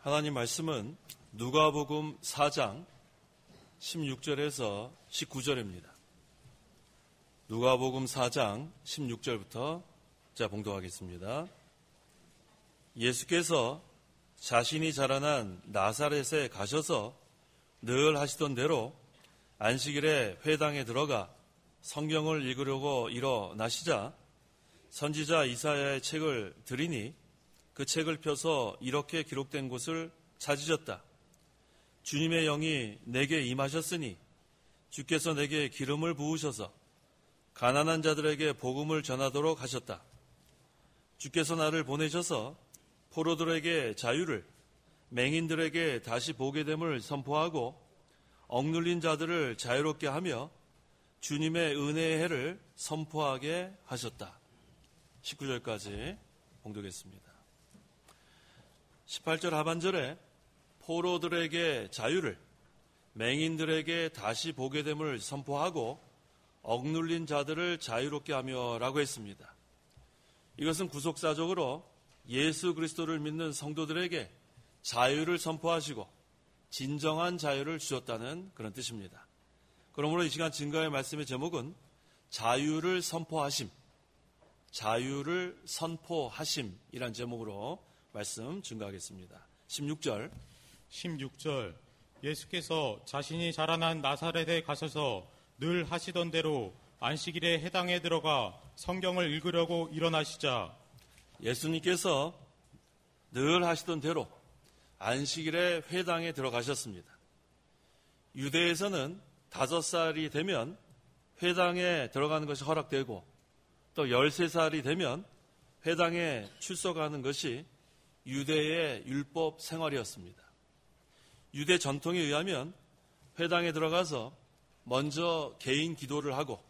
하나님 말씀은 누가복음 4장 16절에서 19절입니다. 누가복음 4장 16절부터 봉독하겠습니다. 예수께서 자신이 자라난 나사렛에 가셔서 늘 하시던 대로 안식일에 회당에 들어가 성경을 읽으려고 일어나시자 선지자 이사야의 책을 들이니 그 책을 펴서 이렇게 기록된 곳을 찾으셨다. 주님의 영이 내게 임하셨으니 주께서 내게 기름을 부으셔서 가난한 자들에게 복음을 전하도록 하셨다. 주께서 나를 보내셔서 포로들에게 자유를, 맹인들에게 다시 보게 됨을 선포하고 억눌린 자들을 자유롭게 하며 주님의 은혜의 해를 선포하게 하셨다. 19절까지 봉독했습니다. 18절 하반절에 포로들에게 자유를, 맹인들에게 다시 보게 됨을 선포하고 억눌린 자들을 자유롭게 하며 라고 했습니다. 이것은 구속사적으로 예수 그리스도를 믿는 성도들에게 자유를 선포하시고 진정한 자유를 주셨다는 그런 뜻입니다. 그러므로 이 시간 증거의 말씀의 제목은 자유를 선포하심, 자유를 선포하심이란 제목으로 말씀 증거하겠습니다. 16절 예수께서 자신이 자라난 나사렛에 가셔서 늘 하시던 대로 안식일에 회당에 들어가 성경을 읽으려고 일어나시자 예수님께서 늘 하시던 대로 안식일에 회당에 들어가셨습니다. 유대에서는 5살이 되면 회당에 들어가는 것이 허락되고 또 13살이 되면 회당에 출석하는 것이 유대의 율법 생활이었습니다. 유대 전통에 의하면 회당에 들어가서 먼저 개인 기도를 하고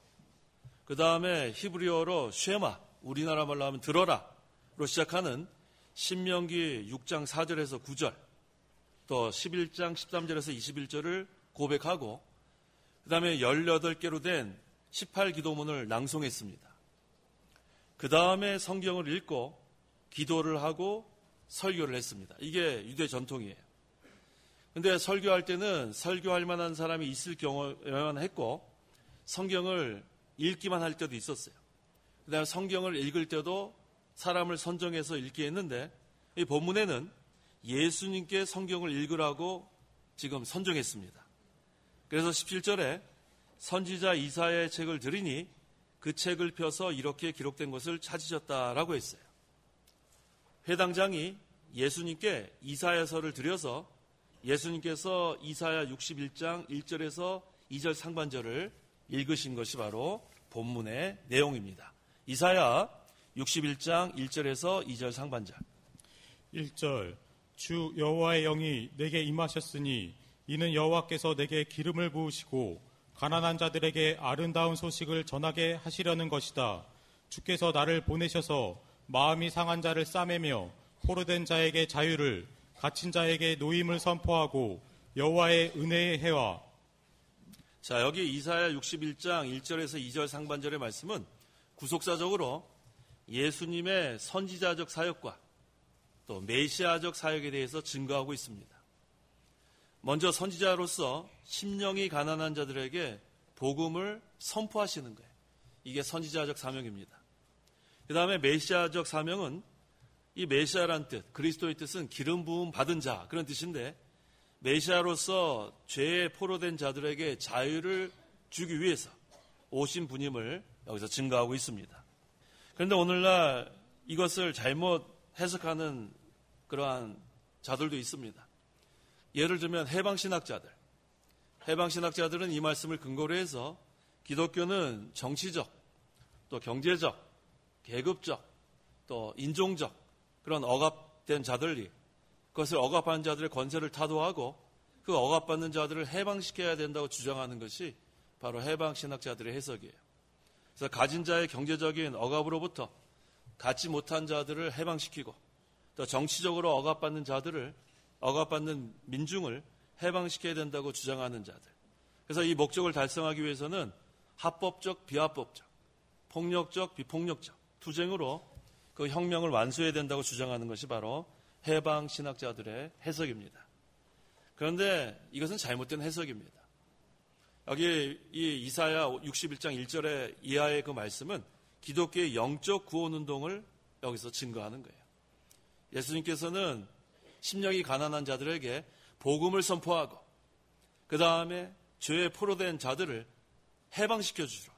그 다음에 히브리어로 쉐마, 우리나라 말로 하면 들어라 로 시작하는 신명기 6장 4절에서 9절, 또 11장 13절에서 21절을 고백하고 그 다음에 18개로 된 18기도문을 낭송했습니다. 그 다음에 성경을 읽고 기도를 하고 설교를 했습니다. 이게 유대 전통이에요. 근데 설교할 때는 설교할 만한 사람이 있을 경우에만 했고 성경을 읽기만 할 때도 있었어요. 그 다음에 성경을 읽을 때도 사람을 선정해서 읽게 했는데 이 본문에는 예수님께 성경을 읽으라고 지금 선정했습니다. 그래서 17절에 선지자 이사야의 책을 들이니 그 책을 펴서 이렇게 기록된 것을 찾으셨다라고 했어요. 회당장이 예수님께 이사야서를 드려서 예수님께서 이사야 61장 1절에서 2절 상반절을 읽으신 것이 바로 본문의 내용입니다. 이사야 61장 1절에서 2절 상반절. 1절 주 여호와의 영이 내게 임하셨으니 이는 여호와께서 내게 기름을 부으시고 가난한 자들에게 아름다운 소식을 전하게 하시려는 것이다. 주께서 나를 보내셔서 마음이 상한 자를 싸매며 포로된 자에게 자유를, 갇힌 자에게 노임을 선포하고 여호와의 은혜의 해와. 자, 여기 이사야 61장 1절에서 2절 상반절의 말씀은 구속사적으로 예수님의 선지자적 사역과 또 메시아적 사역에 대해서 증거하고 있습니다. 먼저 선지자로서 심령이 가난한 자들에게 복음을 선포하시는 거예요. 이게 선지자적 사명입니다. 그 다음에 메시아적 사명은 이 메시아란 뜻, 그리스도의 뜻은 기름 부음 받은 자 그런 뜻인데 메시아로서 죄에 포로된 자들에게 자유를 주기 위해서 오신 분임을 여기서 증거하고 있습니다. 그런데 오늘날 이것을 잘못 해석하는 그러한 자들도 있습니다. 예를 들면 해방신학자들은 이 말씀을 근거로 해서 기독교는 정치적, 또 경제적, 계급적, 또 인종적 그런 억압된 자들이 그것을 억압하는 자들의 권세를 타도하고 그 억압받는 자들을 해방시켜야 된다고 주장하는 것이 바로 해방신학자들의 해석이에요. 그래서 가진 자의 경제적인 억압으로부터 갖지 못한 자들을 해방시키고 또 정치적으로 억압받는 민중을 해방시켜야 된다고 주장하는 자들. 그래서 이 목적을 달성하기 위해서는 합법적, 비합법적, 폭력적, 비폭력적 투쟁으로 그 혁명을 완수해야 된다고 주장하는 것이 바로 해방 신학자들의 해석입니다. 그런데 이것은 잘못된 해석입니다. 여기 이 이사야 61장 1절의 이하의 그 말씀은 기독교의 영적 구원 운동을 여기서 증거하는 거예요. 예수님께서는 심령이 가난한 자들에게 복음을 선포하고 그 다음에 죄에 포로된 자들을 해방시켜 주시러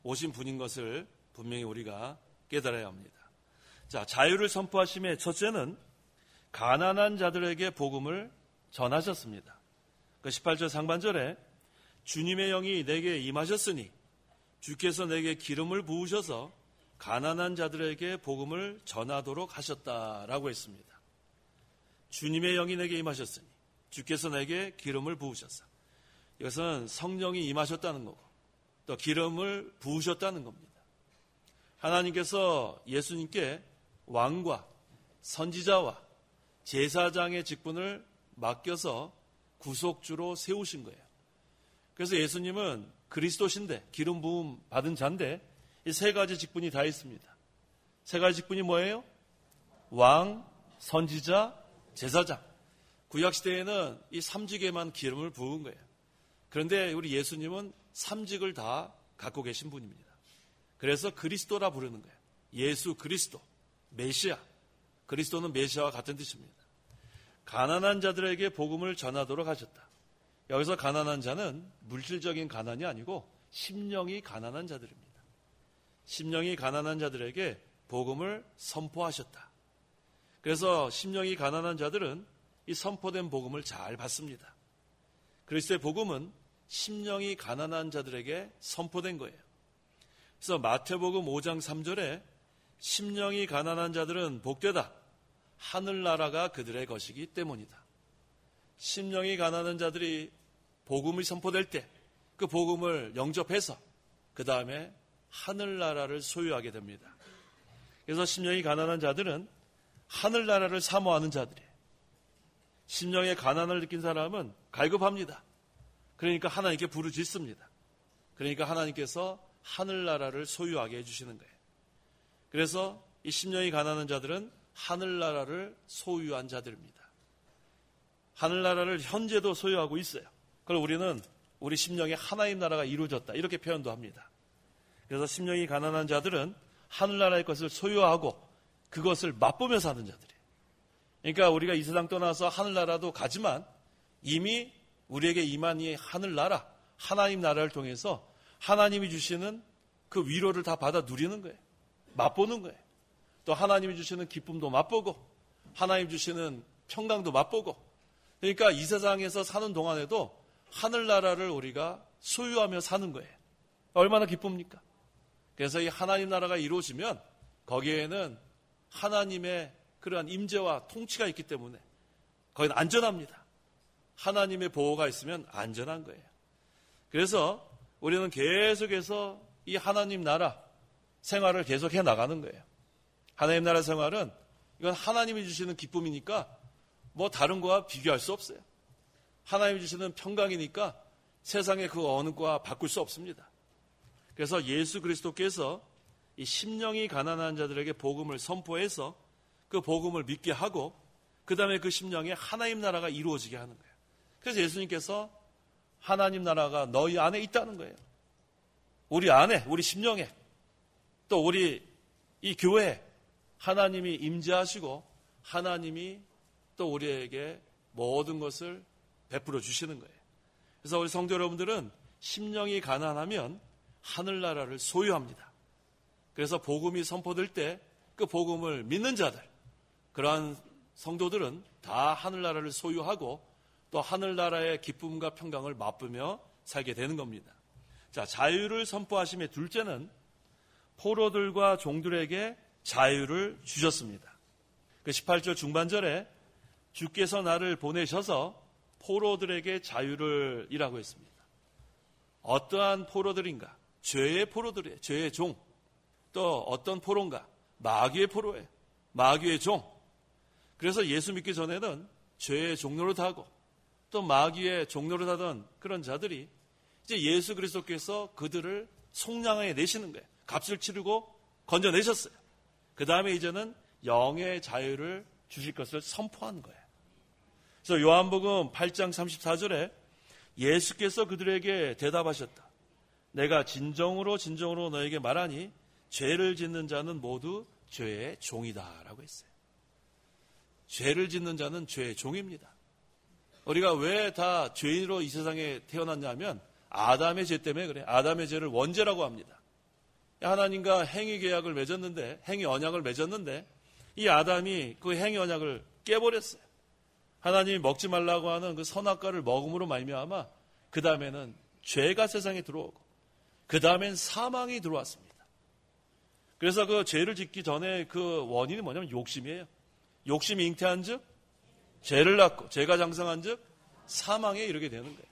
오신 분인 것을 분명히 우리가 깨달아야 합니다. 자, 자유를 선포하심의 첫째는 가난한 자들에게 복음을 전하셨습니다. 그 18절 상반절에 주님의 영이 내게 임하셨으니 주께서 내게 기름을 부으셔서 가난한 자들에게 복음을 전하도록 하셨다라고 했습니다. 주님의 영이 내게 임하셨으니 주께서 내게 기름을 부으셔서, 이것은 성령이 임하셨다는 거고 또 기름을 부으셨다는 겁니다. 하나님께서 예수님께 왕과 선지자와 제사장의 직분을 맡겨서 구속주로 세우신 거예요. 그래서 예수님은 그리스도신데 기름 부음 받은 자인데 이 세 가지 직분이 다 있습니다. 세 가지 직분이 뭐예요? 왕, 선지자, 제사장. 구약시대에는 이 삼직에만 기름을 부은 거예요. 그런데 우리 예수님은 삼직을 다 갖고 계신 분입니다. 그래서 그리스도라 부르는 거예요. 예수 그리스도, 메시아. 그리스도는 메시아와 같은 뜻입니다. 가난한 자들에게 복음을 전하도록 하셨다. 여기서 가난한 자는 물질적인 가난이 아니고 심령이 가난한 자들입니다. 심령이 가난한 자들에게 복음을 선포하셨다. 그래서 심령이 가난한 자들은 이 선포된 복음을 잘 받습니다. 그리스도의 복음은 심령이 가난한 자들에게 선포된 거예요. 그래서 마태복음 5장 3절에 심령이 가난한 자들은 복되다. 하늘나라가 그들의 것이기 때문이다. 심령이 가난한 자들이 복음이 선포될 때 그 복음을 영접해서 그 다음에 하늘나라를 소유하게 됩니다. 그래서 심령이 가난한 자들은 하늘나라를 사모하는 자들이에요. 심령의 가난을 느낀 사람은 갈급합니다. 그러니까 하나님께 부르짖습니다. 그러니까 하나님께서 하늘나라를 소유하게 해주시는 거예요. 그래서 이 심령이 가난한 자들은 하늘나라를 소유한 자들입니다. 하늘나라를 현재도 소유하고 있어요. 그걸 우리는 우리 심령에 하나님 나라가 이루어졌다 이렇게 표현도 합니다. 그래서 심령이 가난한 자들은 하늘나라의 것을 소유하고 그것을 맛보며 사는 자들이에요. 그러니까 우리가 이 세상 떠나서 하늘나라도 가지만 이미 우리에게 임한 이 하늘나라, 하나님 나라를 통해서 하나님이 주시는 그 위로를 다 받아 누리는 거예요. 맛보는 거예요. 또 하나님이 주시는 기쁨도 맛보고 하나님 주시는 평강도 맛보고, 그러니까 이 세상에서 사는 동안에도 하늘나라를 우리가 소유하며 사는 거예요. 얼마나 기쁩니까? 그래서 이 하나님 나라가 이루어지면 거기에는 하나님의 그러한 임재와 통치가 있기 때문에 거기는 안전합니다. 하나님의 보호가 있으면 안전한 거예요. 그래서 우리는 계속해서 이 하나님 나라 생활을 계속해 나가는 거예요. 하나님 나라 생활은 이건 하나님이 주시는 기쁨이니까 뭐 다른 거와 비교할 수 없어요. 하나님이 주시는 평강이니까 세상의 그 어느 거와 바꿀 수 없습니다. 그래서 예수 그리스도께서 이 심령이 가난한 자들에게 복음을 선포해서 그 복음을 믿게 하고 그 다음에 그 심령에 하나님 나라가 이루어지게 하는 거예요. 그래서 예수님께서 하나님 나라가 너희 안에 있다는 거예요. 우리 안에, 우리 심령에, 또 우리 이 교회에 하나님이 임재하시고 하나님이 또 우리에게 모든 것을 베풀어 주시는 거예요. 그래서 우리 성도 여러분들은 심령이 가난하면 하늘나라를 소유합니다. 그래서 복음이 선포될 때 그 복음을 믿는 자들, 그러한 성도들은 다 하늘나라를 소유하고 또 하늘나라의 기쁨과 평강을 맛보며 살게 되는 겁니다. 자, 자유를 선포하심의 둘째는 포로들과 종들에게 자유를 주셨습니다. 그 18절 중반절에 주께서 나를 보내셔서 포로들에게 자유를 이라고 했습니다. 어떠한 포로들인가? 죄의 포로들이에요. 죄의 종. 또 어떤 포로인가? 마귀의 포로예요. 마귀의 종. 그래서 예수 믿기 전에는 죄의 종노릇하고 또 마귀의 종노릇하던 그런 자들이 이제 예수 그리스도께서 그들을 속량하여 내시는 거예요. 값을 치르고 건져내셨어요. 그 다음에 이제는 영의 자유를 주실 것을 선포한 거예요. 그래서 요한복음 8장 34절에 예수께서 그들에게 대답하셨다. 내가 진정으로 너에게 말하니 죄를 짓는 자는 모두 죄의 종이다 라고 했어요. 죄를 짓는 자는 죄의 종입니다. 우리가 왜 다 죄인으로 이 세상에 태어났냐면 아담의 죄 때문에 그래요. 아담의 죄를 원죄라고 합니다. 하나님과 행위 계약을 맺었는데, 행위 언약을 맺었는데 이 아담이 그 행위 언약을 깨버렸어요. 하나님이 먹지 말라고 하는 그 선악과를 먹음으로 말미암아 그 다음에는 죄가 세상에 들어오고 그 다음엔 사망이 들어왔습니다. 그래서 그 죄를 짓기 전에 그 원인이 뭐냐면 욕심이에요. 욕심이 잉태한 즉 죄를 낳고 죄가 장성한 즉 사망에 이르게 되는 거예요.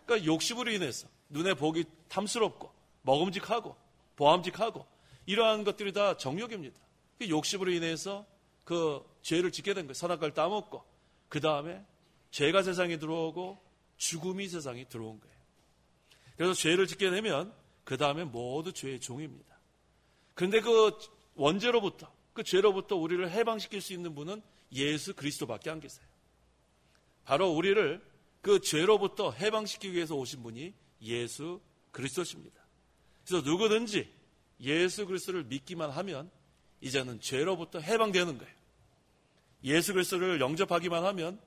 그러니까 욕심으로 인해서 눈에 보기 탐스럽고 먹음직하고 보암직하고 이러한 것들이 다 정욕입니다. 그 욕심으로 인해서 그 죄를 짓게 된 거예요. 선악과를 따먹고 그 다음에 죄가 세상에 들어오고 죽음이 세상에 들어온 거예요. 그래서 죄를 짓게 되면 그 다음에 모두 죄의 종입니다. 그런데 그 원죄로부터 그 죄로부터 우리를 해방시킬 수 있는 분은 예수 그리스도밖에 안 계세요. 바로 우리를 그 죄로부터 해방시키기 위해서 오신 분이 예수 그리스도십니다. 그래서 누구든지 예수 그리스도를 믿기만 하면 이제는 죄로부터 해방되는 거예요. 예수 그리스도를 영접하기만 하면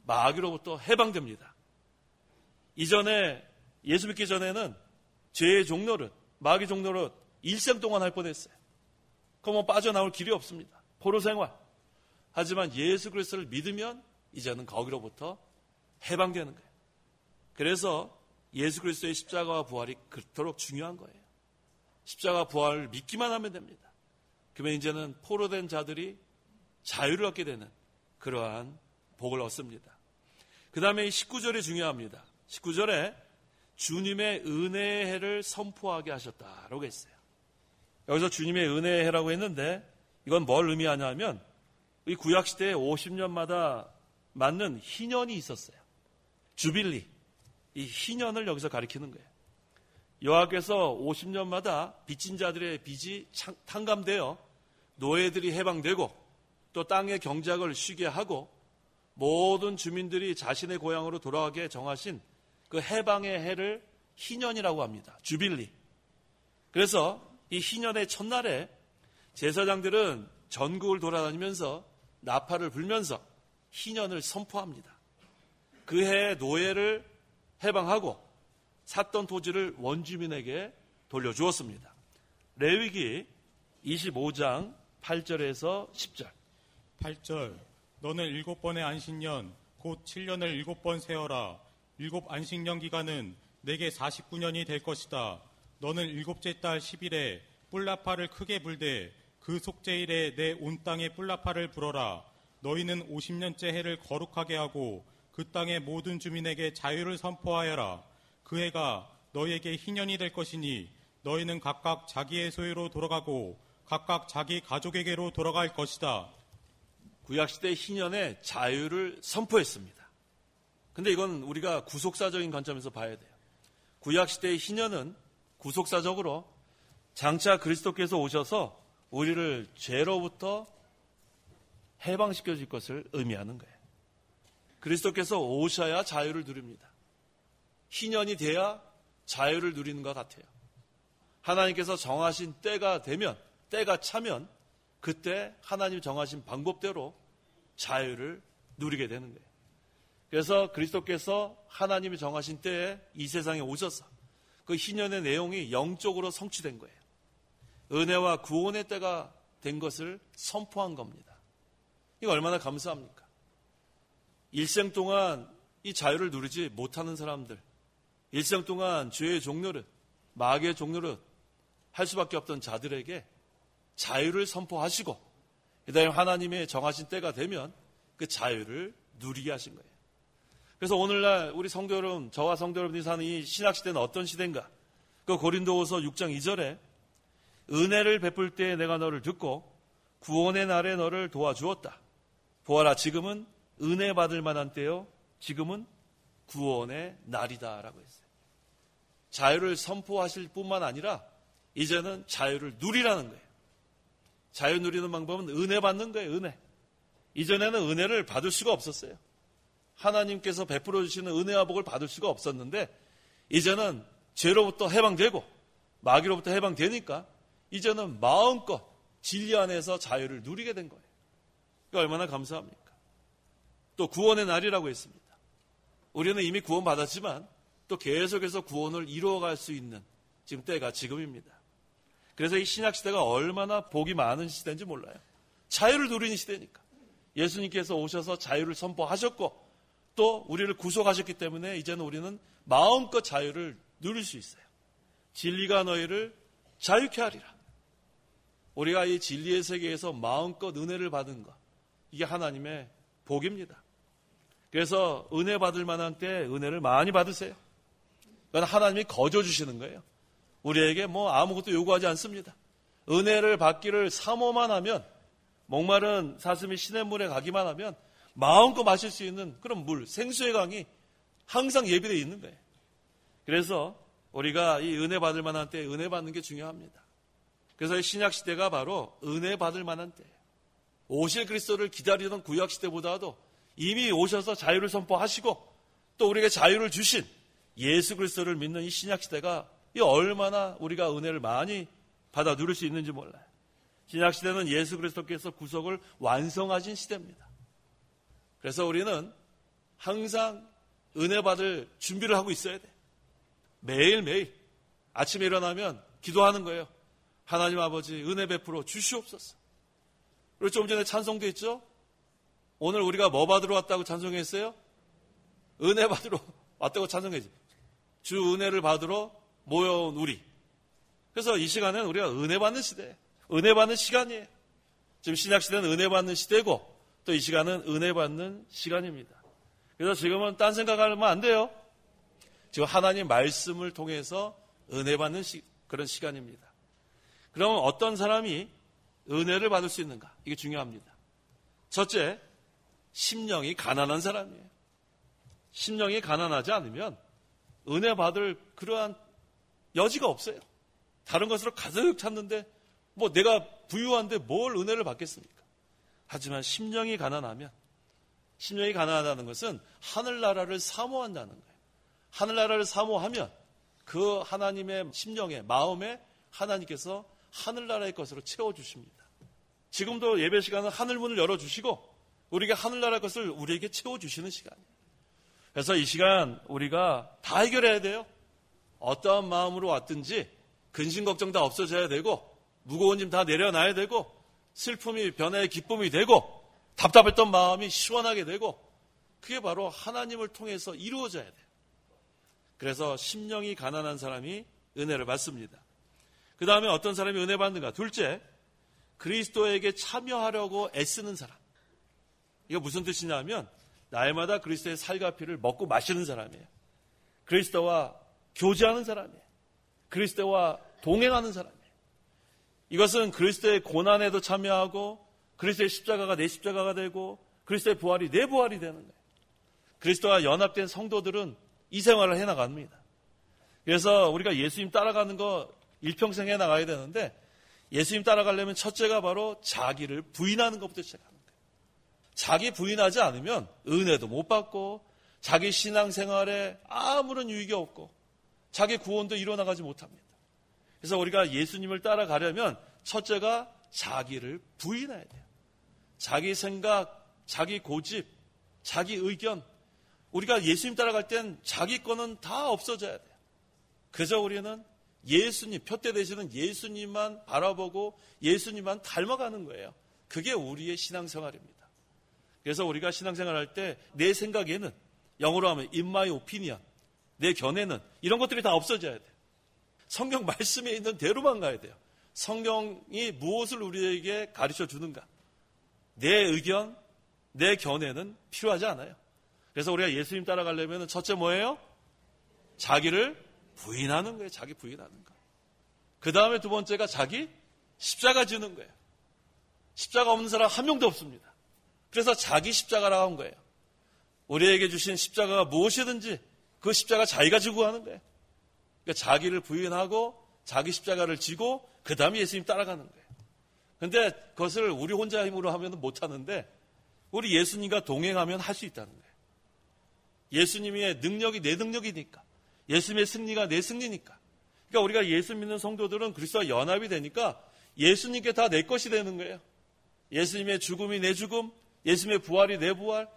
마귀로부터 해방됩니다. 이전에 예수 믿기 전에는 죄의 종노릇, 마귀 종노릇 일생 동안 할 뻔했어요. 그럼 빠져나올 길이 없습니다. 포로 생활. 하지만 예수 그리스도를 믿으면 이제는 거기로부터 해방되는 거예요. 그래서 예수 그리스도의 십자가와 부활이 그토록 중요한 거예요. 십자가 부활을 믿기만 하면 됩니다. 그러면 이제는 포로된 자들이 자유를 얻게 되는 그러한 복을 얻습니다. 그 다음에 19절이 중요합니다. 19절에 주님의 은혜의 해를 선포하게 하셨다라고 했어요. 여기서 주님의 은혜의 해라고 했는데 이건 뭘 의미하냐면 이 구약시대에 50년마다 맞는 희년이 있었어요. 주빌리. 이 희년을 여기서 가리키는 거예요. 여호와께서 50년마다 빚진 자들의 빚이 탕감되어 노예들이 해방되고 또 땅의 경작을 쉬게 하고 모든 주민들이 자신의 고향으로 돌아가게 정하신 그 해방의 해를 희년이라고 합니다. 주빌리. 그래서 이 희년의 첫날에 제사장들은 전국을 돌아다니면서 나팔을 불면서 희년을 선포합니다. 그 해에 노예를 해방하고 샀던 토지를 원주민에게 돌려주었습니다. 레위기 25장 8절에서 10절. 8절. 너는 7번의 안식년 곧 7년을 7번 세어라. 7 안식년 기간은 내게 49년이 될 것이다. 너는 7째 달 10일에 뿔나팔을 크게 불되 그 속죄일에 내 온 땅에 뿔나팔을 불어라. 너희는 50년째 해를 거룩하게 하고 그 땅의 모든 주민에게 자유를 선포하여라. 그 해가 너희에게 희년이 될 것이니 너희는 각각 자기의 소유로 돌아가고 각각 자기 가족에게로 돌아갈 것이다. 구약시대 희년에 자유를 선포했습니다. 근데 이건 우리가 구속사적인 관점에서 봐야 돼요. 구약시대의 희년은 구속사적으로 장차 그리스도께서 오셔서 우리를 죄로부터 해방시켜 줄 것을 의미하는 거예요. 그리스도께서 오셔야 자유를 누립니다. 희년이 돼야 자유를 누리는 것 같아요. 하나님께서 정하신 때가 되면, 때가 차면 그때 하나님 정하신 방법대로 자유를 누리게 되는 거예요. 그래서 그리스도께서 하나님이 정하신 때에 이 세상에 오셔서 그 희년의 내용이 영적으로 성취된 거예요. 은혜와 구원의 때가 된 것을 선포한 겁니다. 이거 얼마나 감사합니까? 일생 동안 이 자유를 누리지 못하는 사람들, 일생 동안 죄의 종노릇, 마귀의 종노릇 할 수밖에 없던 자들에게 자유를 선포하시고 그다음에 하나님의 정하신 때가 되면 그 자유를 누리게 하신 거예요. 그래서 오늘날 우리 성도 여러분, 저와 성도 여러분이 사는 이 신학시대는 어떤 시대인가? 그 고린도후서 6장 2절에 은혜를 베풀 때에 내가 너를 듣고 구원의 날에 너를 도와주었다. 보아라, 지금은 은혜 받을 만한 때요, 지금은 구원의 날이다라고 했어요. 자유를 선포하실 뿐만 아니라 이제는 자유를 누리라는 거예요. 자유 누리는 방법은 은혜 받는 거예요. 은혜. 이전에는 은혜를 받을 수가 없었어요. 하나님께서 베풀어 주시는 은혜와 복을 받을 수가 없었는데 이제는 죄로부터 해방되고 마귀로부터 해방되니까 이제는 마음껏 진리 안에서 자유를 누리게 된 거예요. 이거 얼마나 감사합니까? 또 구원의 날이라고 했습니다. 우리는 이미 구원받았지만 또 계속해서 구원을 이루어갈 수 있는 지금 때가 지금입니다. 그래서 이 신약시대가 얼마나 복이 많은 시대인지 몰라요. 자유를 누리는 시대니까. 예수님께서 오셔서 자유를 선포하셨고 또 우리를 구속하셨기 때문에 이제는 우리는 마음껏 자유를 누릴 수 있어요. 진리가 너희를 자유케 하리라. 우리가 이 진리의 세계에서 마음껏 은혜를 받은 것, 이게 하나님의 복입니다. 그래서 은혜 받을 만한 때 은혜를 많이 받으세요. 그건 하나님이 거저 주시는 거예요. 우리에게 아무것도 요구하지 않습니다. 은혜를 받기를 사모만 하면, 목마른 사슴이 시냇물에 가기만 하면 마음껏 마실 수 있는 그런 물, 생수의 강이 항상 예비되어 있는 거예요. 그래서 우리가 이 은혜 받을 만한 때 은혜 받는 게 중요합니다. 그래서 이 신약시대가 바로 은혜 받을 만한 때예요. 오실 그리스도를 기다리던 구약시대보다도 이미 오셔서 자유를 선포하시고 또 우리에게 자유를 주신 예수 그리스도를 믿는 이 신약시대가 이 얼마나 우리가 은혜를 많이 받아 누릴 수 있는지 몰라요. 신약시대는 예수 그리스도께서 구속을 완성하신 시대입니다. 그래서 우리는 항상 은혜 받을 준비를 하고 있어야 돼요. 매일매일 아침에 일어나면 기도하는 거예요. 하나님 아버지 은혜 베풀어 주시옵소서. 그리고 좀 전에 찬송도 했죠. 오늘 우리가 뭐 받으러 왔다고 찬송했어요? 은혜 받으러 왔다고 찬송했죠. 주 은혜를 받으러 모여온 우리. 그래서 이 시간에는 우리가 은혜 받는 시대예요. 은혜 받는 시간이에요. 지금 신약시대는 은혜 받는 시대고 또 이 시간은 은혜 받는 시간입니다. 그래서 지금은 딴 생각하면 안 돼요. 지금 하나님 말씀을 통해서 은혜 받는 그런 시간입니다. 그럼 어떤 사람이 은혜를 받을 수 있는가? 이게 중요합니다. 첫째, 심령이 가난한 사람이에요. 심령이 가난하지 않으면 은혜 받을 그러한 여지가 없어요. 다른 것으로 가득 찼는데 내가 부유한데 뭘 은혜를 받겠습니까? 하지만 심령이 가난하면, 심령이 가난하다는 것은 하늘나라를 사모한다는 거예요. 하늘나라를 사모하면 그 하나님의 심령에, 마음에 하나님께서 하늘나라의 것으로 채워주십니다. 지금도 예배 시간은 하늘문을 열어주시고 우리에게 하늘나라의 것을 우리에게 채워주시는 시간이에요. 그래서 이 시간 우리가 다 해결해야 돼요. 어떠한 마음으로 왔든지 근심 걱정 다 없어져야 되고 무거운 짐 다 내려놔야 되고 슬픔이 변화의 기쁨이 되고 답답했던 마음이 시원하게 되고 그게 바로 하나님을 통해서 이루어져야 돼요. 그래서 심령이 가난한 사람이 은혜를 받습니다. 그 다음에 어떤 사람이 은혜 받는가? 둘째, 그리스도에게 참여하려고 애쓰는 사람. 이거 무슨 뜻이냐면 날마다 그리스도의 살과 피를 먹고 마시는 사람이에요. 그리스도와 교제하는 사람이에요. 그리스도와 동행하는 사람이에요. 이것은 그리스도의 고난에도 참여하고 그리스도의 십자가가 내 십자가가 되고 그리스도의 부활이 내 부활이 되는 거예요. 그리스도와 연합된 성도들은 이 생활을 해나갑니다. 그래서 우리가 예수님 따라가는 거 일평생 해나가야 되는데 예수님 따라가려면 첫째가 바로 자기를 부인하는 것부터 시작하는 거예요. 자기 부인하지 않으면 은혜도 못 받고 자기 신앙생활에 아무런 유익이 없고 자기 구원도 이뤄나가지 못합니다. 그래서 우리가 예수님을 따라가려면 첫째가 자기를 부인해야 돼요. 자기 생각, 자기 고집, 자기 의견. 우리가 예수님 따라갈 땐 자기 거는 다 없어져야 돼요. 그래서 우리는 예수님, 표대 되시는 예수님만 바라보고 예수님만 닮아가는 거예요. 그게 우리의 신앙생활입니다. 그래서 우리가 신앙생활할 때 내 생각에는, 영어로 하면 in my opinion, 내 견해는 이런 것들이 다 없어져야 돼요. 성경 말씀에 있는 대로만 가야 돼요. 성경이 무엇을 우리에게 가르쳐 주는가? 내 의견, 내 견해는 필요하지 않아요. 그래서 우리가 예수님 따라가려면 첫째 뭐예요? 자기를 부인하는 거예요. 자기 부인하는 거. 그 다음에 두 번째가 자기 십자가 지는 거예요. 십자가 없는 사람 한 명도 없습니다. 그래서 자기 십자가라고 한 거예요. 우리에게 주신 십자가가 무엇이든지 그 십자가 자기가 지고 가는 거예요. 그러니까 자기를 부인하고 자기 십자가를 지고 그 다음에 예수님 따라가는 거예요. 그런데 그것을 우리 혼자 힘으로 하면 못하는데 우리 예수님과 동행하면 할 수 있다는 거예요. 예수님의 능력이 내 능력이니까. 예수님의 승리가 내 승리니까. 그러니까 우리가 예수 믿는 성도들은 그리스도와 연합이 되니까 예수님께 다 내 것이 되는 거예요. 예수님의 죽음이 내 죽음, 예수님의 부활이 내 부활,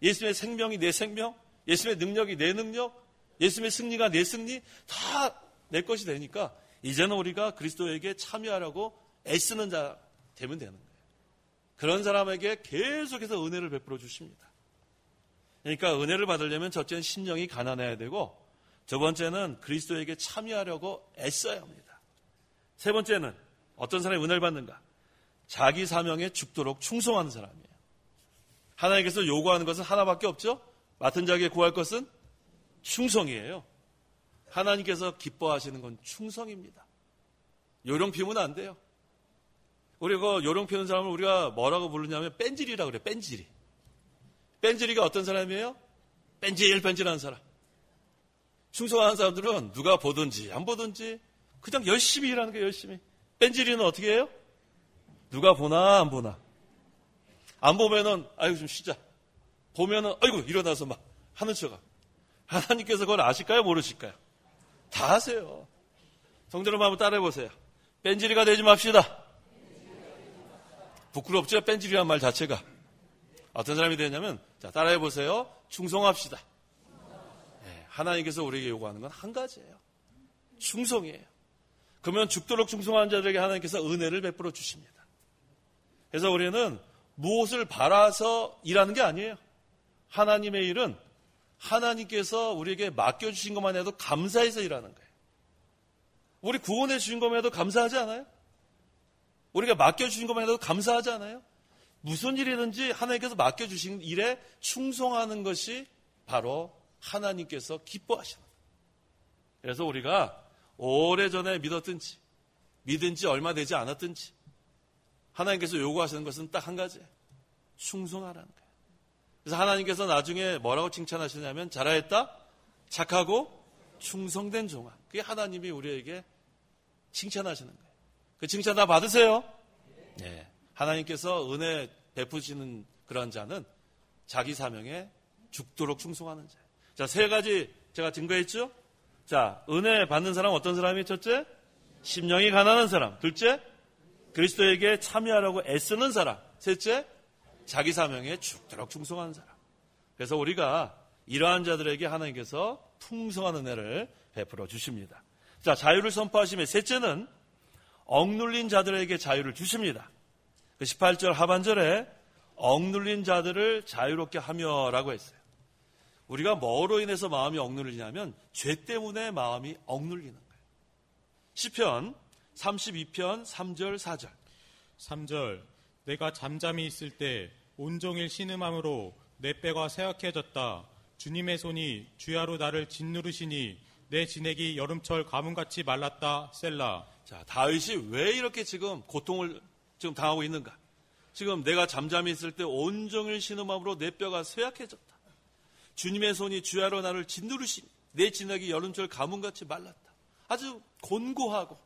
예수님의 생명이 내 생명, 예수님의 능력이 내 능력, 예수님의 승리가 내 승리, 다 내 것이 되니까 이제는 우리가 그리스도에게 참여하라고 애쓰는 자 되면 되는 거예요. 그런 사람에게 계속해서 은혜를 베풀어 주십니다. 그러니까 은혜를 받으려면 첫째는 심령이 가난해야 되고, 두 번째는 그리스도에게 참여하려고 애써야 합니다. 세 번째는 어떤 사람이 은혜를 받는가? 자기 사명에 죽도록 충성하는 사람이에요. 하나님께서 요구하는 것은 하나밖에 없죠? 맡은 자에게 구할 것은 충성이에요. 하나님께서 기뻐하시는 건 충성입니다. 요령 피우면 안 돼요. 우리가 요령 피우는 사람을 우리가 뭐라고 부르냐면 뺀질이라고 그래요. 뺀질이. 뺀질이가 어떤 사람이에요? 뺀질뺀질한 사람. 충성하는 사람들은 누가 보든지 안 보든지 그냥 열심히 일하는 거예요. 열심히. 뺀질이는 어떻게 해요? 누가 보나 안 보나. 안 보면은 아이고 좀 쉬자. 보면은 아이고 일어나서 막 하는 척하고. 하나님께서 그걸 아실까요? 모르실까요? 다 아세요. 성도님 한번 따라해보세요. 뺀질이가 되지 맙시다. 부끄럽죠? 뺀질이라는 말 자체가. 어떤 사람이 되냐면 자 따라해보세요. 충성합시다. 네, 하나님께서 우리에게 요구하는 건 한 가지예요. 충성이에요. 그러면 죽도록 충성하는 자들에게 하나님께서 은혜를 베풀어 주십니다. 그래서 우리는 무엇을 바라서 일하는 게 아니에요. 하나님의 일은 하나님께서 우리에게 맡겨주신 것만 해도 감사해서 일하는 거예요. 우리 구원해 주신 것만 해도 감사하지 않아요? 우리가 맡겨주신 것만 해도 감사하지 않아요? 무슨 일이든지 하나님께서 맡겨주신 일에 충성하는 것이 바로 하나님께서 기뻐하시는 거예요. 그래서 우리가 오래전에 믿었든지 믿은 지 얼마 되지 않았든지 하나님께서 요구하시는 것은 딱 한 가지예요. 충성하라는 거예요. 그래서 하나님께서 나중에 뭐라고 칭찬하시냐면 잘하였다, 착하고 충성된 종아. 그게 하나님이 우리에게 칭찬하시는 거예요. 그 칭찬 다 받으세요. 네. 하나님께서 은혜 베푸시는 그런 자는 자기 사명에 죽도록 충성하는 자예요. 자, 세 가지 제가 증거했죠? 자, 은혜 받는 사람 어떤 사람이? 첫째, 심령이 가난한 사람. 둘째, 그리스도에게 참여하려고 애쓰는 사람. 셋째, 자기 사명에 죽도록 충성하는 사람. 그래서 우리가 이러한 자들에게 하나님께서 풍성한 은혜를 베풀어 주십니다. 자, 자유를 선포하시며 셋째는 억눌린 자들에게 자유를 주십니다. 18절 하반절에 억눌린 자들을 자유롭게 하며라고 했어요. 우리가 뭐로 인해서 마음이 억눌리냐면 죄 때문에 마음이 억눌리는 거예요. 시편 32편 3절 4절. 3절 내가 잠잠히 있을 때 온종일 신음함으로 내 뼈가 쇠약해졌다. 주님의 손이 주야로 나를 짓누르시니 내 진액이 여름철 가뭄같이 말랐다. 셀라. 자, 다윗이 왜 이렇게 지금 고통을 지금 당하고 있는가? 지금 내가 잠잠히 있을 때 온종일 신음함으로 내 뼈가 쇠약해졌다. 주님의 손이 주야로 나를 짓누르시니 내 진액이 여름철 가뭄같이 말랐다. 아주 곤고하고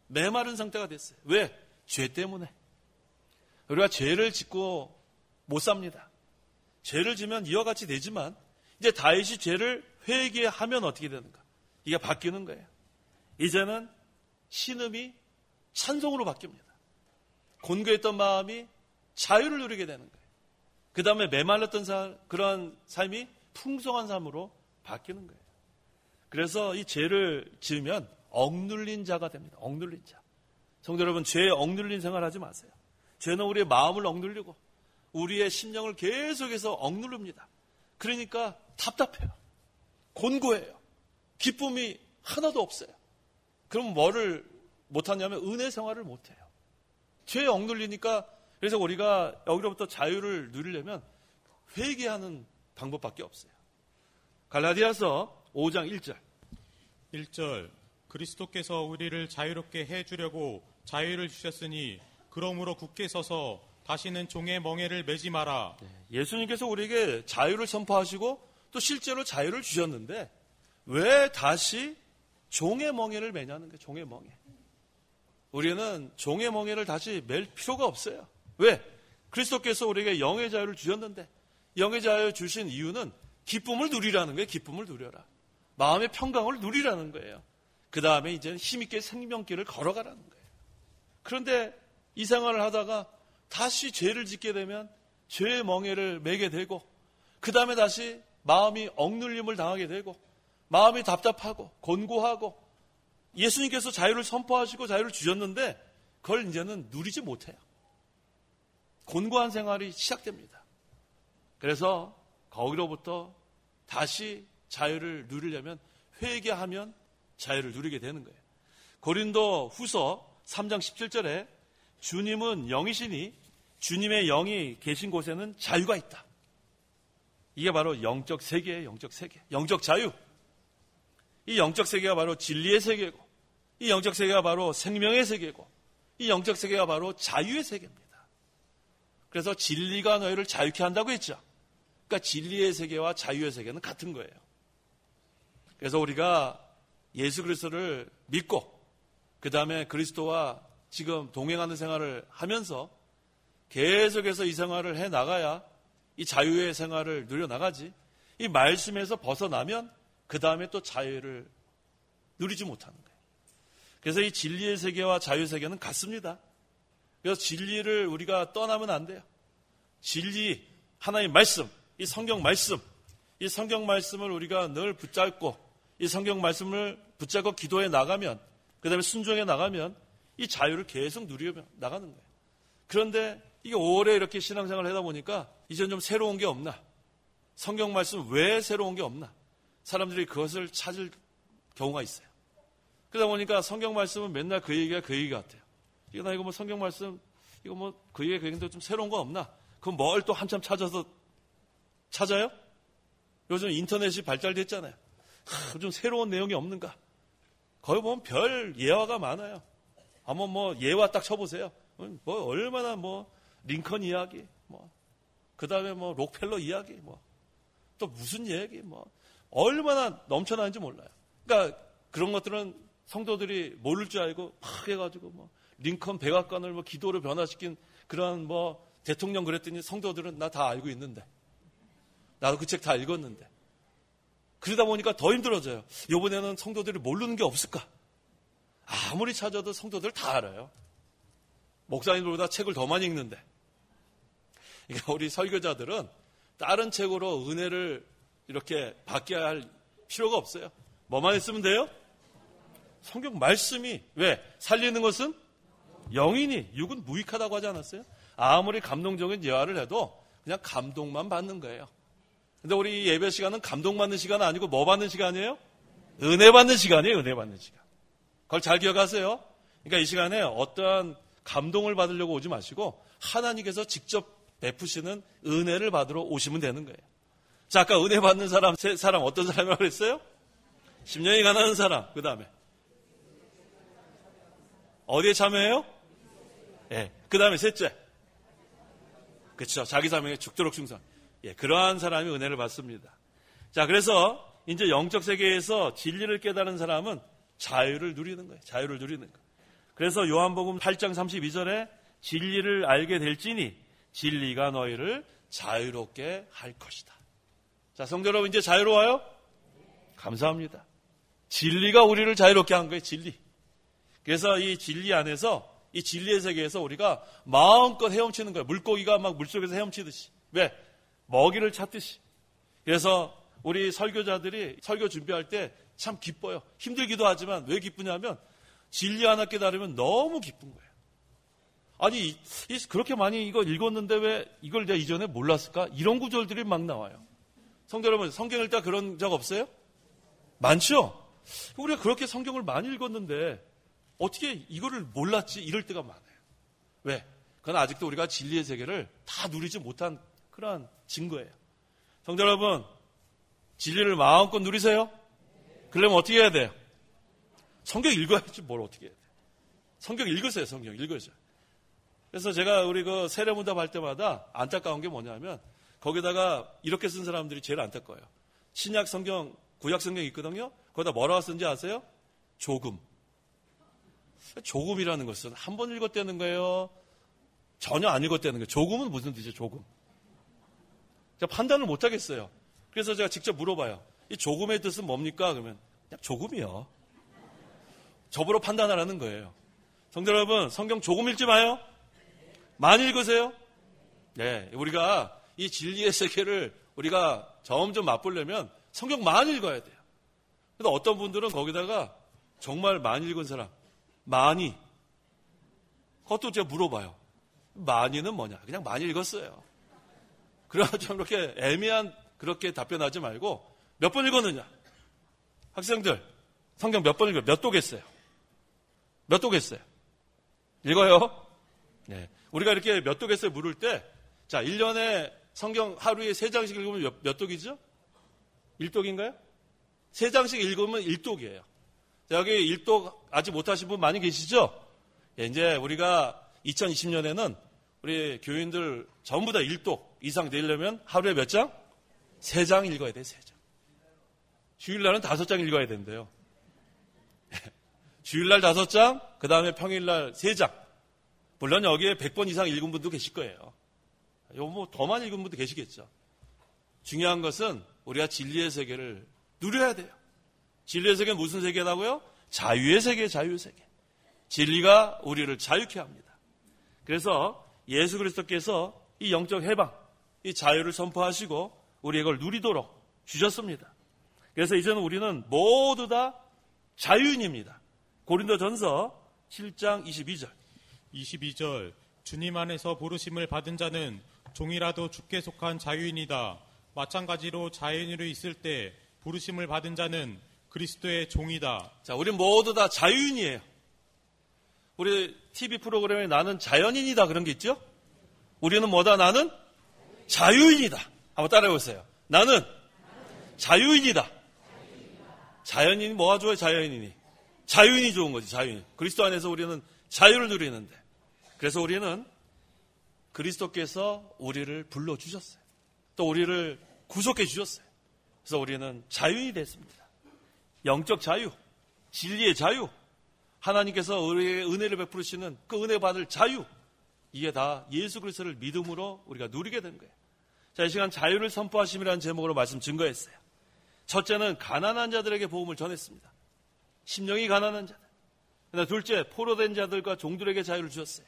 메마른 상태가 됐어요. 왜? 죄 때문에. 우리가 죄를 짓고 못 삽니다. 죄를 지면 이와 같이 되지만 이제 다윗이 죄를 회개하면 어떻게 되는가? 이게 바뀌는 거예요. 이제는 신음이 찬송으로 바뀝니다. 곤고했던 마음이 자유를 누리게 되는 거예요. 그 다음에 메말랐던 그런 삶이 풍성한 삶으로 바뀌는 거예요. 그래서 이 죄를 지으면 억눌린 자가 됩니다. 억눌린 자. 성도 여러분, 죄에 억눌린 생활하지 마세요. 죄는 우리의 마음을 억눌리고 우리의 심령을 계속해서 억누릅니다. 그러니까 답답해요. 곤고해요. 기쁨이 하나도 없어요. 그럼 뭐를 못하냐면 은혜 생활을 못해요. 죄에 억눌리니까 그래서 우리가 여기로부터 자유를 누리려면 회개하는 방법밖에 없어요. 갈라디아서 5장 1절. 1절 그리스도께서 우리를 자유롭게 해주려고 자유를 주셨으니 그러므로 굳게 서서 다시는 종의 멍에를 매지 마라. 예수님께서 우리에게 자유를 선포하시고 또 실제로 자유를 주셨는데 왜 다시 종의 멍에를 매냐는 거예요. 종의 멍에. 우리는 종의 멍에를 다시 맬 필요가 없어요. 왜? 그리스도께서 우리에게 영의 자유를 주셨는데 영의 자유를 주신 이유는 기쁨을 누리라는 거예요. 기쁨을 누려라. 마음의 평강을 누리라는 거예요. 그 다음에 이제는 힘있게 생명길을 걸어가라는 거예요. 그런데 이 생활을 하다가 다시 죄를 짓게 되면 죄의 멍에를 매게 되고 그 다음에 다시 마음이 억눌림을 당하게 되고 마음이 답답하고 곤고하고 예수님께서 자유를 선포하시고 자유를 주셨는데 그걸 이제는 누리지 못해요. 곤고한 생활이 시작됩니다. 그래서 거기로부터 다시 자유를 누리려면 회개하면 자유를 누리게 되는 거예요. 고린도 후서 3장 17절에 주님은 영이시니 주님의 영이 계신 곳에는 자유가 있다. 이게 바로 영적 세계예요. 영적 세계. 영적 자유. 이 영적 세계가 바로 진리의 세계고 이 영적 세계가 바로 생명의 세계고 이 영적 세계가 바로 자유의 세계입니다. 그래서 진리가 너희를 자유케 한다고 했죠. 그러니까 진리의 세계와 자유의 세계는 같은 거예요. 그래서 우리가 예수 그리스도를 믿고 그 다음에 그리스도와 지금 동행하는 생활을 하면서 계속해서 이 생활을 해나가야 이 자유의 생활을 누려나가지 이 말씀에서 벗어나면 그 다음에 또 자유를 누리지 못하는 거예요. 그래서 이 진리의 세계와 자유의 세계는 같습니다. 그래서 진리를 우리가 떠나면 안 돼요. 진리, 하나님 말씀, 이 성경 말씀을 우리가 늘 붙잡고 이 성경 말씀을 붙잡고 기도해 나가면 그 다음에 순종해 나가면 이 자유를 계속 누려 나가는 거예요. 그런데 이게 오래 이렇게 신앙생활을 하다 보니까 이제는 좀 새로운 게 없나? 성경 말씀 왜 새로운 게 없나? 사람들이 그것을 찾을 경우가 있어요. 그러다 보니까 성경 말씀은 맨날 그 얘기 같아요. 이거 뭐 성경 말씀, 이거 뭐 그 얘기인데 좀 새로운 거 없나? 그럼 뭘 또 한참 찾아요? 요즘 인터넷이 발달됐잖아요. 좀 새로운 내용이 없는가? 거기 보면 별 예화가 많아요. 한번 뭐 예화 딱 쳐보세요. 뭐 얼마나 뭐 링컨 이야기, 뭐 그 다음에 뭐 록펠러 이야기, 뭐 또 무슨 얘기, 뭐 얼마나 넘쳐나는지 몰라요. 그러니까 그런 것들은 성도들이 모를 줄 알고 막 해가지고 뭐 링컨 백악관을 뭐 기도로 변화시킨 그런 뭐 대통령 그랬더니 성도들은 나 다 알고 있는데 나도 그 책 다 읽었는데 그러다 보니까 더 힘들어져요. 이번에는 성도들이 모르는 게 없을까? 아무리 찾아도 성도들 다 알아요. 목사님들보다 책을 더 많이 읽는데. 그러니까 우리 설교자들은 다른 책으로 은혜를 이렇게 받게 할 필요가 없어요. 뭐만 있으면 돼요? 성경 말씀이. 왜? 살리는 것은 영이니 육은 무익하다고 하지 않았어요? 아무리 감동적인 예화를 해도 그냥 감동만 받는 거예요. 근데 우리 예배 시간은 감동받는 시간 아니고 뭐 받는 시간이에요? 은혜 받는 시간이에요. 은혜 받는 시간. 그걸 잘 기억하세요. 그러니까 이 시간에 어떠한 감동을 받으려고 오지 마시고 하나님께서 직접 베푸시는 은혜를 받으러 오시면 되는 거예요. 자, 아까 은혜 받는 사람, 사람 어떤 사람이라고 그랬어요? 10년이 가난한 사람. 그 다음에 어디에 참여해요? 예. 그 다음에 셋째. 그렇죠. 자기 사명에 죽도록 충성. 예, 그러한 사람이 은혜를 받습니다. 자, 그래서 이제 영적 세계에서 진리를 깨달은 사람은 자유를 누리는 거예요. 자유를 누리는 거예요. 그래서 요한복음 8장 32절에 진리를 알게 될지니 진리가 너희를 자유롭게 할 것이다. 자, 성도 여러분 이제 자유로워요? 감사합니다. 진리가 우리를 자유롭게 한 거예요. 진리. 그래서 이 진리 안에서 이 진리의 세계에서 우리가 마음껏 헤엄치는 거예요. 물고기가 막 물속에서 헤엄치듯이. 왜? 먹이를 찾듯이. 그래서 우리 설교자들이 설교 준비할 때 참 기뻐요. 힘들기도 하지만 왜 기쁘냐면 진리 하나 깨달으면 너무 기쁜 거예요. 아니 그렇게 많이 이거 읽었는데 왜 이걸 내가 이전에 몰랐을까? 이런 구절들이 막 나와요. 성도 여러분 성경 읽다 그런 적 없어요? 많죠? 우리가 그렇게 성경을 많이 읽었는데 어떻게 이거를 몰랐지? 이럴 때가 많아요. 왜? 그건 아직도 우리가 진리의 세계를 다 누리지 못한 그런 증거예요. 성도 여러분, 진리를 마음껏 누리세요? 그러려면 어떻게 해야 돼요? 성경 읽어야지 뭘 어떻게 해야 돼요? 성경 읽으세요. 성경 읽으세요. 그래서 제가 우리 그 세례문답 할 때마다 안타까운 게 뭐냐면 거기다가 이렇게 쓴 사람들이 제일 안타까워요. 신약 성경, 구약 성경 있거든요. 거기다 뭐라고 쓴지 아세요? 조금. 조금이라는 것은 한 번 읽었다는 거예요? 전혀 안 읽었다는 거예요. 조금은 무슨 뜻이에요, 조금? 제가 판단을 못 하겠어요. 그래서 제가 직접 물어봐요. 이 조금의 뜻은 뭡니까? 그러면 그냥 조금이요. 저보러 판단하라는 거예요. 성도 여러분, 성경 조금 읽지 마요. 많이 읽으세요. 네, 우리가 이 진리의 세계를 우리가 점점 맛보려면 성경 많이 읽어야 돼요. 근데 어떤 분들은 거기다가 정말 많이 읽은 사람, 많이. 그것도 제가 물어봐요. 많이는 뭐냐? 그냥 많이 읽었어요. 그래가지고 그렇게 애매한 그렇게 답변하지 말고 몇 번 읽었느냐? 학생들, 성경 몇 번 읽어요? 몇 독했어요? 몇 독했어요? 읽어요? 네. 우리가 이렇게 몇 독했어요? 물을 때, 자, 1년에 성경 하루에 3장씩 읽으면 몇 독이죠? 1독인가요? 3장씩 읽으면 1독이에요. 여기 1독 아직 못하신 분 많이 계시죠? 예, 이제 우리가 2020년에는 우리 교인들 전부 다 1독 이상 되려면 하루에 몇 장? 3장 읽어야 돼요, 3장. 주일날은 5장 읽어야 된대요. 주일날 5장, 그 다음에 평일날 3장. 물론 여기에 100번 이상 읽은 분도 계실 거예요. 뭐 더 많이 읽은 분도 계시겠죠. 중요한 것은 우리가 진리의 세계를 누려야 돼요. 진리의 세계는 무슨 세계라고요? 자유의 세계, 자유의 세계. 진리가 우리를 자유케 합니다. 그래서 예수 그리스도께서 이 영적 해방, 이 자유를 선포하시고 우리 이걸 누리도록 주셨습니다. 그래서 이제는 우리는 모두 다 자유인입니다. 고린도전서 7장 22절. 22절. 주님 안에서 부르심을 받은 자는 종이라도 주께 속한 자유인이다. 마찬가지로 자유인으로 있을 때 부르심을 받은 자는 그리스도의 종이다. 자, 우리 모두 다 자유인이에요. 우리 TV 프로그램에 나는 자연인이다 그런 게 있죠? 우리는 뭐다? 나는 자유인이다. 한번 따라해보세요. 나는 자유인이다. 자연인이 뭐가 좋아요? 자연인이. 자유인이 좋은 거지, 자유인. 그리스도 안에서 우리는 자유를 누리는데. 그래서 우리는 그리스도께서 우리를 불러주셨어요. 또 우리를 구속해 주셨어요. 그래서 우리는 자유인이 됐습니다. 영적 자유, 진리의 자유, 하나님께서 우리에게 은혜를 베푸시는 그 은혜 받을 자유, 이게 다 예수 그리스도를 믿음으로 우리가 누리게 된 거예요. 자, 이 시간 자유를 선포하심이라는 제목으로 말씀 증거했어요. 첫째는 가난한 자들에게 복음을 전했습니다. 심령이 가난한 자들. 그다음 둘째, 포로된 자들과 종들에게 자유를 주셨어요.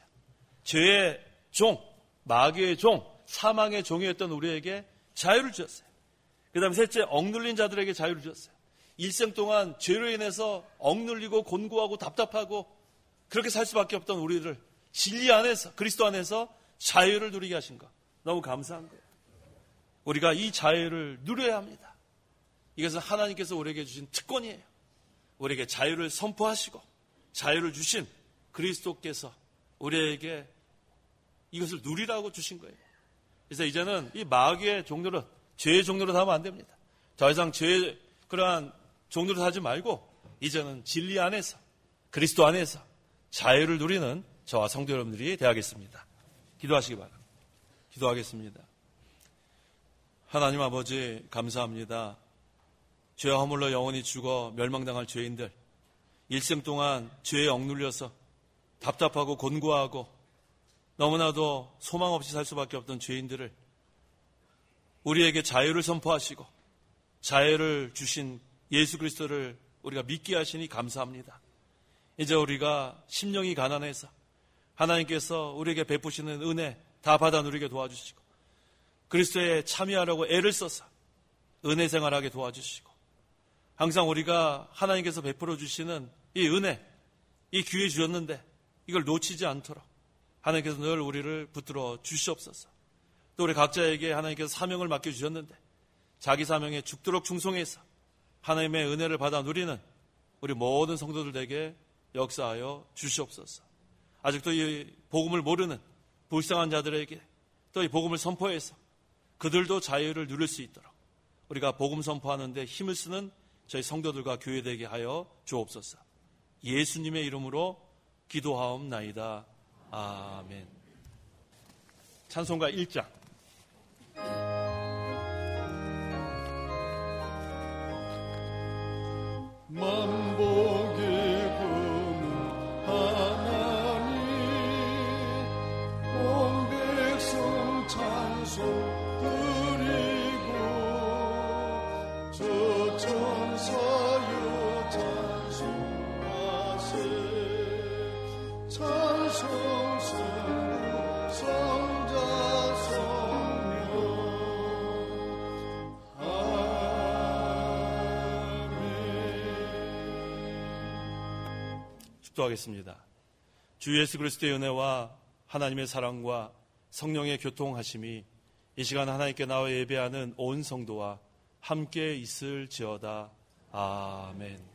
죄의 종, 마귀의 종, 사망의 종이었던 우리에게 자유를 주셨어요. 그 다음에 셋째, 억눌린 자들에게 자유를 주셨어요. 일생 동안 죄로 인해서 억눌리고 곤고하고 답답하고 그렇게 살 수밖에 없던 우리를 진리 안에서, 그리스도 안에서 자유를 누리게 하신 것, 너무 감사한 거예요. 우리가 이 자유를 누려야 합니다. 이것은 하나님께서 우리에게 주신 특권이에요. 우리에게 자유를 선포하시고 자유를 주신 그리스도께서 우리에게 이것을 누리라고 주신 거예요. 그래서 이제는 이 마귀의 종노릇, 죄의 종노릇 하면 안 됩니다. 더 이상 죄의 그러한 종노릇 하지 말고 이제는 진리 안에서, 그리스도 안에서 자유를 누리는 저와 성도 여러분들이 되어야겠습니다. 기도하시기 바랍니다. 기도하겠습니다. 하나님 아버지 감사합니다. 죄와 허물로 영원히 죽어 멸망당할 죄인들, 일생 동안 죄에 억눌려서 답답하고 곤고하고 너무나도 소망 없이 살 수밖에 없던 죄인들을 우리에게 자유를 선포하시고 자유를 주신 예수 그리스도를 우리가 믿게 하시니 감사합니다. 이제 우리가 심령이 가난해서 하나님께서 우리에게 베푸시는 은혜 다 받아 누리게 도와주시고 그리스도에 참여하려고 애를 써서 은혜 생활하게 도와주시고 항상 우리가 하나님께서 베풀어 주시는 이 은혜, 이 기회 주셨는데 이걸 놓치지 않도록 하나님께서 늘 우리를 붙들어 주시옵소서. 또 우리 각자에게 하나님께서 사명을 맡겨주셨는데 자기 사명에 죽도록 충성해서 하나님의 은혜를 받아 누리는 우리 모든 성도들에게 역사하여 주시옵소서. 아직도 이 복음을 모르는 불쌍한 자들에게 또 이 복음을 선포해서 그들도 자유를 누릴 수 있도록 우리가 복음 선포하는데 힘을 쓰는 저희 성도들과 교회되게 하여 주옵소서. 예수님의 이름으로 기도하옵나이다. 아멘. 찬송가 1장. 만복의 금 하나님 주천사유 찬송하세 찬송승 성자 성령 축도하겠습니다. 주 예수 그리스도의 은혜와 하나님의 사랑과 성령의 교통하심이 이 시간 하나님께 나와 예배하는 온 성도와 함께 있을지어다. 아멘.